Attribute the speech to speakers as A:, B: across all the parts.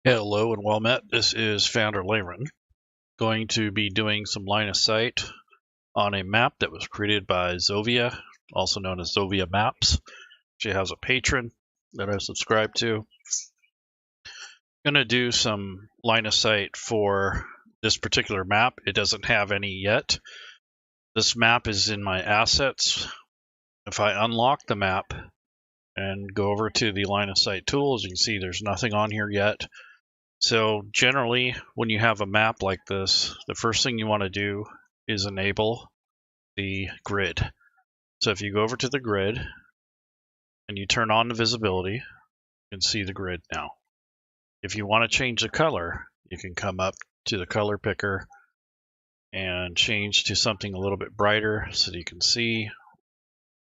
A: Hello and well met. This is Founder Laren. Going to be doing some line of sight on a map that was created by Zovya, also known as Zovya Maps. She has a patron that I subscribe to. I'm going to do some line of sight for this particular map. It doesn't have any yet. This map is in my assets. If I unlock the map and go over to the line of sight tools, you can see there's nothing on here yet. So generally, when you have a map like this, the first thing you want to do is enable the grid. So if you go over to the grid and you turn on the visibility, you can see the grid now. If you want to change the color, you can come up to the color picker and change to something a little bit brighter so that you can see.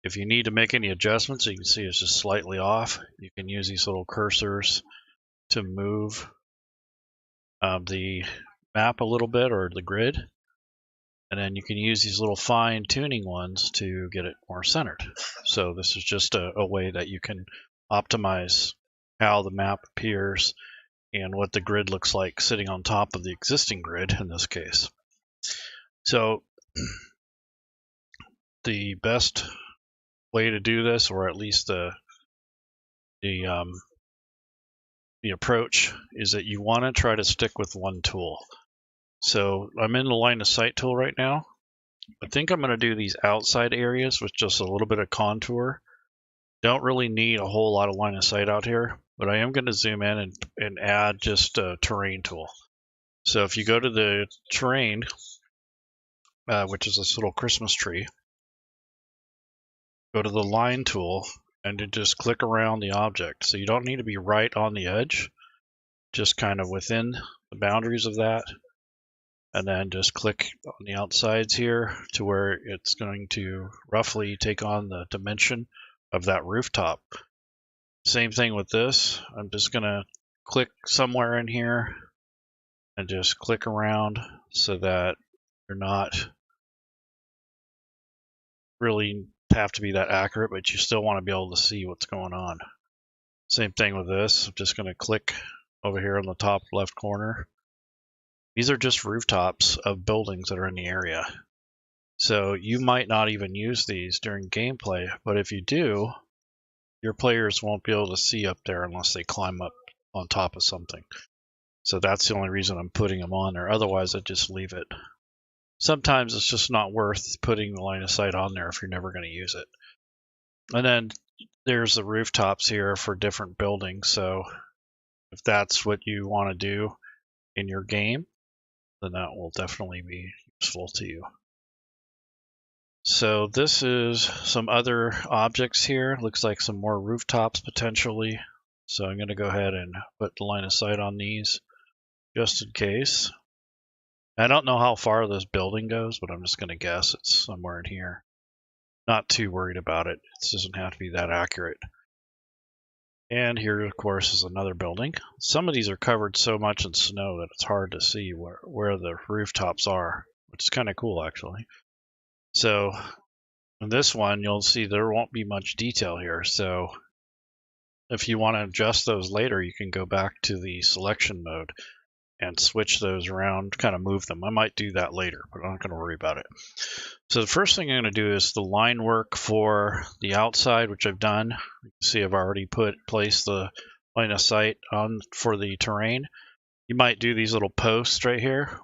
A: If you need to make any adjustments, you can see it's just slightly off. You can use these little cursors to move the map a little bit, or the grid, and then you can use these little fine tuning ones to get it more centered. So this is just a way that you can optimize how the map appears and what the grid looks like sitting on top of the existing grid in this case. So the best way to do this, or at least the approach, is that you want to try to stick with one tool. So I'm in the line of sight tool right now. I think I'm going to do these outside areas with just a little bit of contour. Don't really need a whole lot of line of sight out here, but I am going to zoom in and add just a terrain tool. So if you go to the terrain, which is this little Christmas tree, go to the line tool and then just click around the object. So you don't need to be right on the edge, just kind of within the boundaries of that. And then just click on the outsides here to where it's going to roughly take on the dimension of that rooftop. Same thing with this. I'm just going to click somewhere in here and just click around so that you're not really have to be that accurate, but you still want to be able to see what's going on. Same thing with this. I'm just going to click over here on the top left corner. These are just rooftops of buildings that are in the area. So you might not even use these during gameplay, but if you do, your players won't be able to see up there unless they climb up on top of something. So that's the only reason I'm putting them on there. Otherwise, I'd just leave it. Sometimes it's just not worth putting the line of sight on there if you're never going to use it. And then there's the rooftops here for different buildings. So if that's what you want to do in your game, then that will definitely be useful to you. So this is some other objects here. Looks like some more rooftops potentially. So I'm going to go ahead and put the line of sight on these just in case. I don't know how far this building goes, but I'm just going to guess it's somewhere in here. Not too worried about it. It doesn't have to be that accurate. And here, of course, is another building. Some of these are covered so much in snow that it's hard to see where the rooftops are, which is kind of cool, actually. So in this one, you'll see there won't be much detail here. So if you want to adjust those later, you can go back to the selection mode and switch those around, kind of move them. I might do that later, but I'm not going to worry about it. So the first thing I'm going to do is the line work for the outside, which I've done. You can see I've already placed the line of sight on for the terrain. You might do these little posts right here.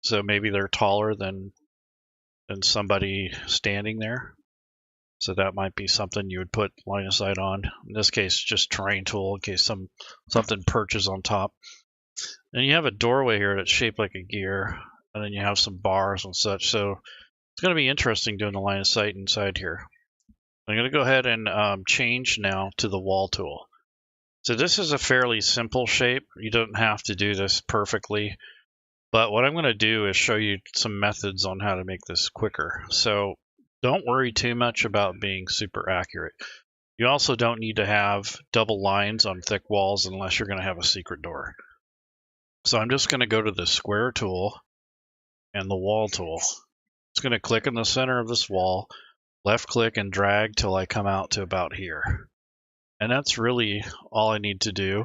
A: So maybe they're taller than somebody standing there. So that might be something you would put line of sight on. In this case, just terrain tool in case something perches on top. And you have a doorway here that's shaped like a gear, and then you have some bars and such. So it's going to be interesting doing the line of sight inside here. I'm going to go ahead and change now to the wall tool. So this is a fairly simple shape. You don't have to do this perfectly, but what I'm going to do is show you some methods on how to make this quicker. So don't worry too much about being super accurate. You also don't need to have double lines on thick walls unless you're going to have a secret door. So I'm just going to go to the square tool and the wall tool. It's going to click in the center of this wall, left click and drag till I come out to about here. And that's really all I need to do.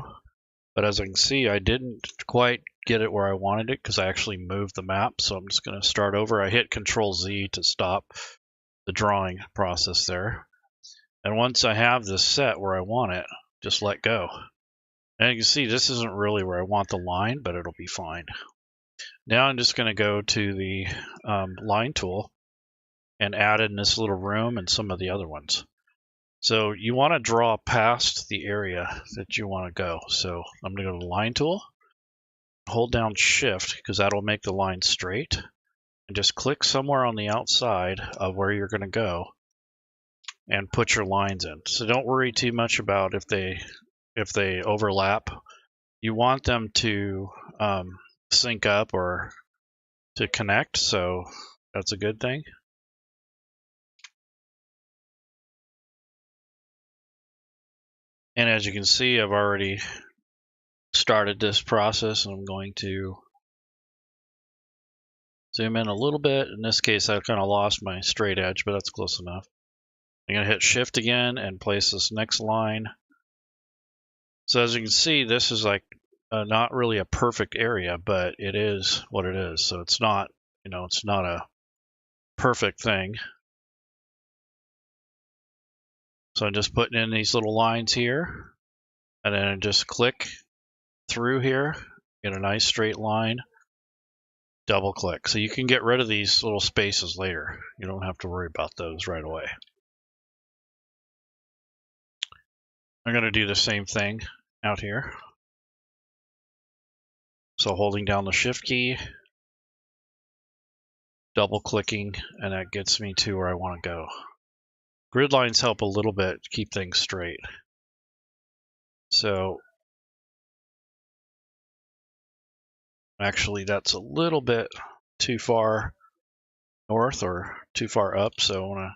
A: But as I can see, I didn't quite get it where I wanted it because I actually moved the map. So I'm just going to start over. I hit Control Z to stop the drawing process there. And once I have this set where I want it, just let go. And you can see this isn't really where I want the line, but it'll be fine. Now I'm just going to go to the line tool and add in this little room and some of the other ones. So you want to draw past the area that you want to go. So I'm going to go to the line tool, hold down Shift because that'll make the line straight, and just click somewhere on the outside of where you're going to go and put your lines in. So don't worry too much about if they overlap. You want them to sync up or to connect, so that's a good thing. And as you can see, I've already started this process, and I'm going to zoom in a little bit. In this case, I've kind of lost my straight edge, but that's close enough. I'm going to hit Shift again and place this next line. So as you can see, this is like not really a perfect area, but it is what it is. So it's not, it's not a perfect thing. So I'm just putting in these little lines here, and then I just click through here, get a nice straight line, double click. So you can get rid of these little spaces later. You don't have to worry about those right away. I'm going to do the same thing out here. So holding down the Shift key, double clicking, and that gets me to where I want to go. Grid lines help a little bit to keep things straight. So actually that's a little bit too far north or too far up, so I want to,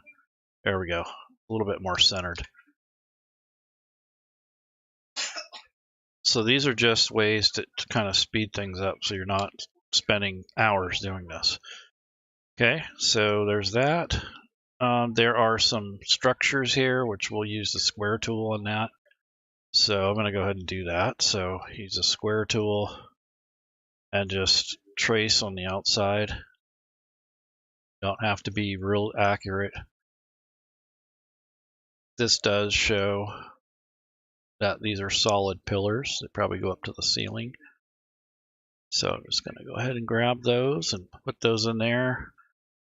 A: there we go, a little bit more centered. So these are just ways to kind of speed things up so you're not spending hours doing this. Okay, so there's that. There are some structures here, which we'll use the square tool on that. So I'm going to go ahead and do that. So use the square tool and just trace on the outside. Don't have to be real accurate. This does show that these are solid pillars. They probably go up to the ceiling. So I'm just going to go ahead and grab those and put those in there.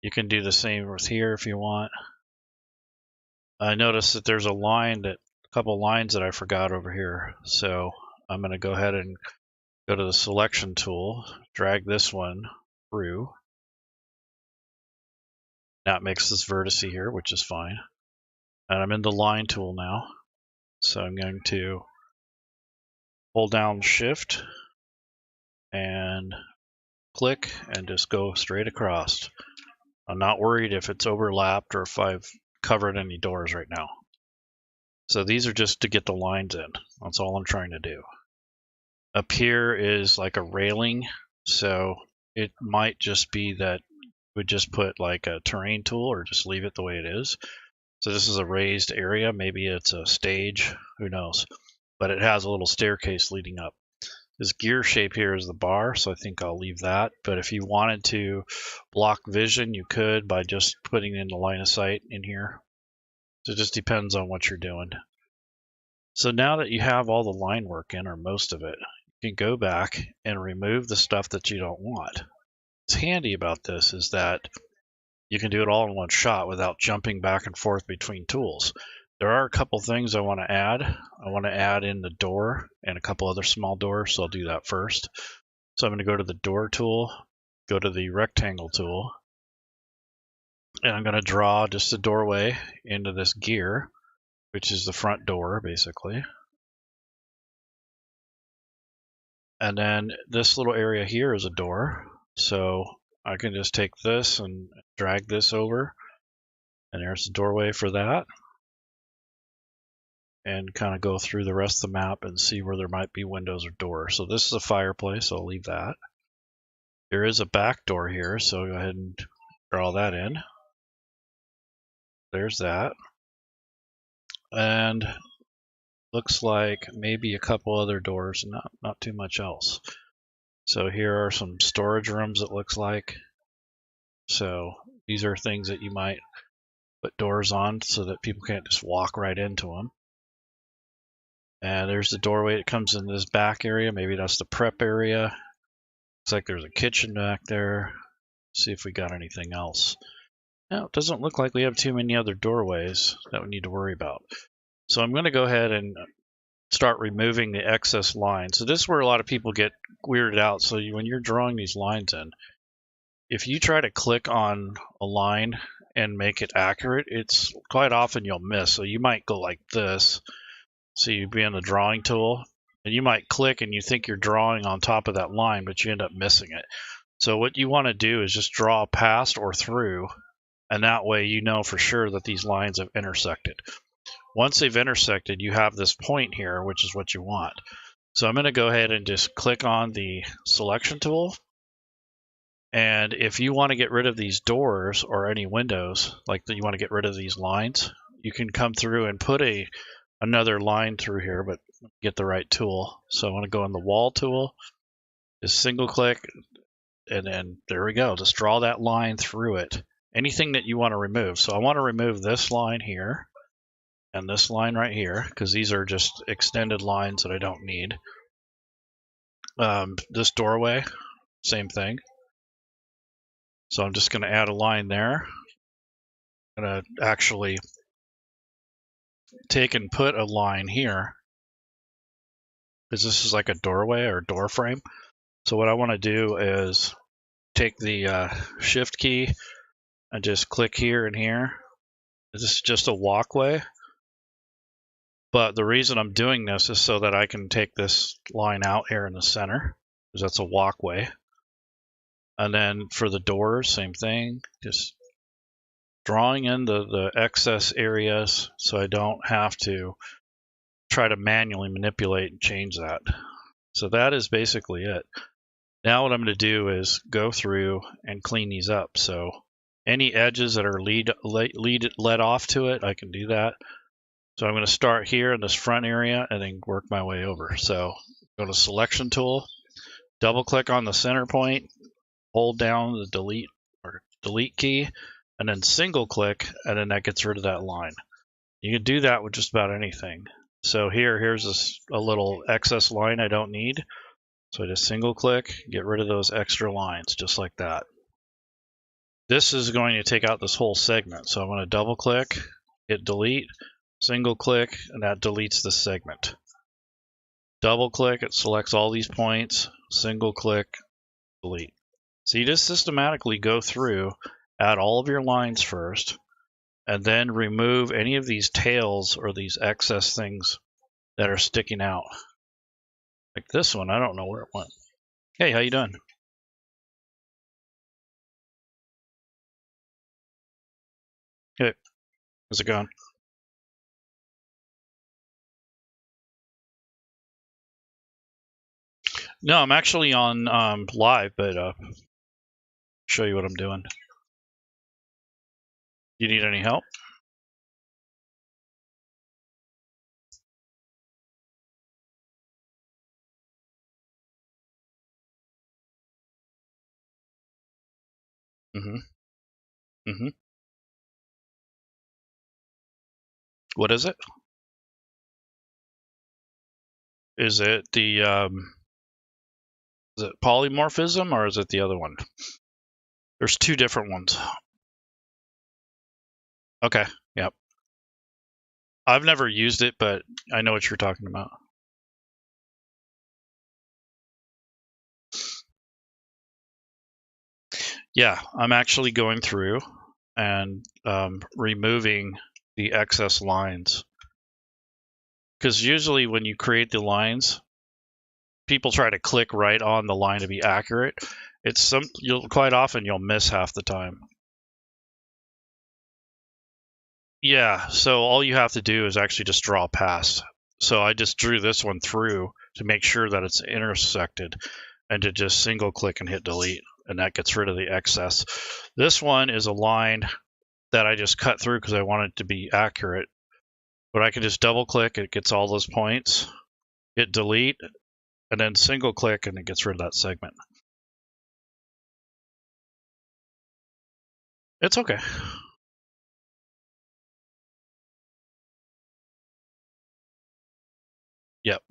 A: You can do the same with here if you want. I noticed that there's a couple lines that I forgot over here. So I'm going to go ahead and go to the selection tool, drag this one through. Now it makes this vertice here, which is fine. And I'm in the line tool now. So I'm going to hold down Shift and click and just go straight across. I'm not worried if it's overlapped or if I've covered any doors right now. So these are just to get the lines in. That's all I'm trying to do. Up here is like a railing, so it might just be that we just put like a terrain tool or just leave it the way it is. So this is a raised area. Maybe it's a stage, who knows? But it has a little staircase leading up. This gear shape here is the bar, so I think I'll leave that. But if you wanted to block vision, you could by just putting in the line of sight in here. So it just depends on what you're doing. So now that you have all the line work in, or most of it, you can go back and remove the stuff that you don't want. What's handy about this is that you can do it all in one shot without jumping back and forth between tools. There are a couple things I want to add. I want to add in the door and a couple other small doors, so I'll do that first. So I'm going to go to the door tool, go to the rectangle tool, and I'm going to draw just a doorway into this gear, which is the front door, basically. And then this little area here is a door, so I can just take this and drag this over, and there's the doorway for that. And kind of go through the rest of the map and see where there might be windows or doors. So this is a fireplace, so I'll leave that. There is a back door here, so go ahead and draw that in. There's that. And looks like maybe a couple other doors, not too much else. So here are some storage rooms, it looks like. So these are things that you might put doors on so that people can't just walk right into them. And there's the doorway that comes in this back area. Maybe that's the prep area. Looks like there's a kitchen back there. See if we got anything else. No, it doesn't look like we have too many other doorways that we need to worry about. So I'm going to go ahead and start removing the excess lines. So this is where a lot of people get weirded out. So when you're drawing these lines in, if you try to click on a line and make it accurate, it's quite often you'll miss. So you might go like this. So you'd be in the drawing tool, and you might click and you think you're drawing on top of that line, but you end up missing it. So what you want to do is just draw past or through, and that way you know for sure that these lines have intersected. Once they've intersected, you have this point here, which is what you want. So I'm going to go ahead and just click on the selection tool. And if you want to get rid of these doors or any windows, like you want to get rid of these lines, you can come through and put another line through here, but get the right tool. So I want to go in the wall tool, just single click, and then there we go. Just draw that line through it. Anything that you want to remove. So I want to remove this line here and this line right here, because these are just extended lines that I don't need. This doorway, same thing. So I'm just going to add a line there. I'm going to actually take and put a line here, because this is like a doorway or door frame. So what I want to do is take the shift key and just click here and here. This is just a walkway. But the reason I'm doing this is so that I can take this line out here in the center, because that's a walkway. And then for the doors, same thing, just drawing in the excess areas so I don't have to try to manually manipulate and change that. So that is basically it. Now what I'm going to do is go through and clean these up. So any edges that are led off to it, I can do that. So I'm going to start here in this front area and then work my way over. So go to selection tool, double click on the center point, hold down the delete key, and then single click, and then that gets rid of that line. You can do that with just about anything. So here's a little excess line I don't need. So I just single click, get rid of those extra lines, just like that. This is going to take out this whole segment. So I'm going to double click, hit delete, single click, and that deletes this segment. Double click, it selects all these points, single click, delete. So you just systematically go through, add all of your lines first, and then remove any of these tails or these excess things that are sticking out. Like this one, I don't know where it went. Hey, how you doing? Hey, how's it going? No, I'm actually on live, but show you what I'm doing. You need any help? Mm-hmm. What is it? Is it the is it polymorphism or is it the other one? There's two different ones. Okay, yep. I've never used it, but I know what you're talking about. Yeah, I'm actually going through and removing the excess lines. Because usually when you create the lines, people try to click right on the line to be accurate. Quite often you'll miss half the time. Yeah, so all you have to do is actually just draw past. So I just drew this one through to make sure that it's intersected, and to just single click and hit delete, and that gets rid of the excess. This one is a line that I just cut through because I wanted it to be accurate, But I can just double click, it gets all those points, hit delete, and then single click and it gets rid of that segment. It's okay. Yep.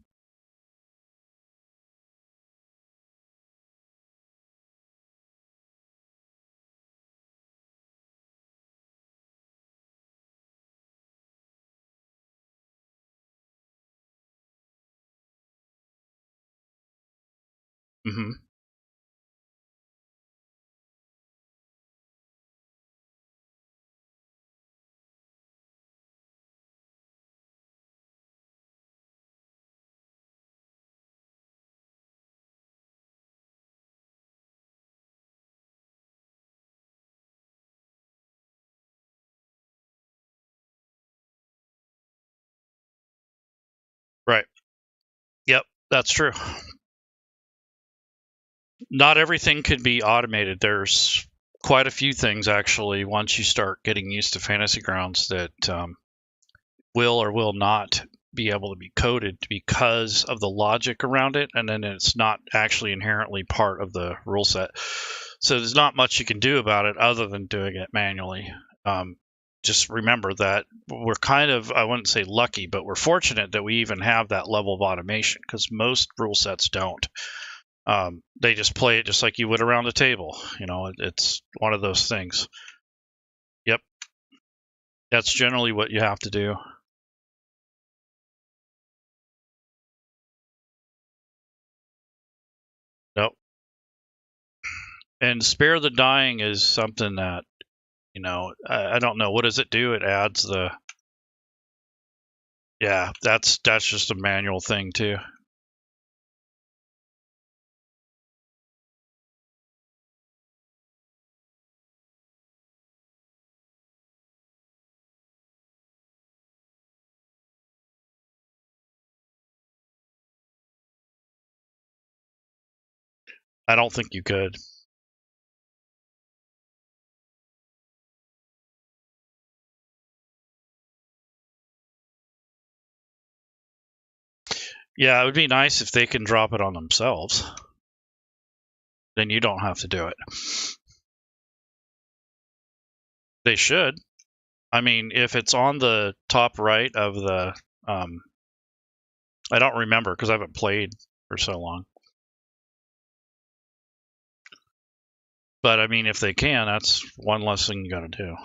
A: Mm-hmm. Right. Yep, that's true. Not everything could be automated. There's quite a few things, actually, once you start getting used to Fantasy Grounds that will or will not be able to be coded because of the logic around it, and then it's not actually inherently part of the rule set. So there's not much you can do about it other than doing it manually. Just remember that we're kind of, I wouldn't say lucky, but we're fortunate that we even have that level of automation, because most rule sets don't. They just play it just like you would around a table. It's one of those things. Yep. That's generally what you have to do. Nope. And Spare the Dying is something that, I don't know. What does it do? It adds the, yeah, that's just a manual thing too. I don't think you could. Yeah, it would be nice if they can drop it on themselves. Then you don't have to do it. They should. I mean, if it's on the top right of the, I don't remember because I haven't played for so long. But I mean, if they can, that's one less thing you got to do.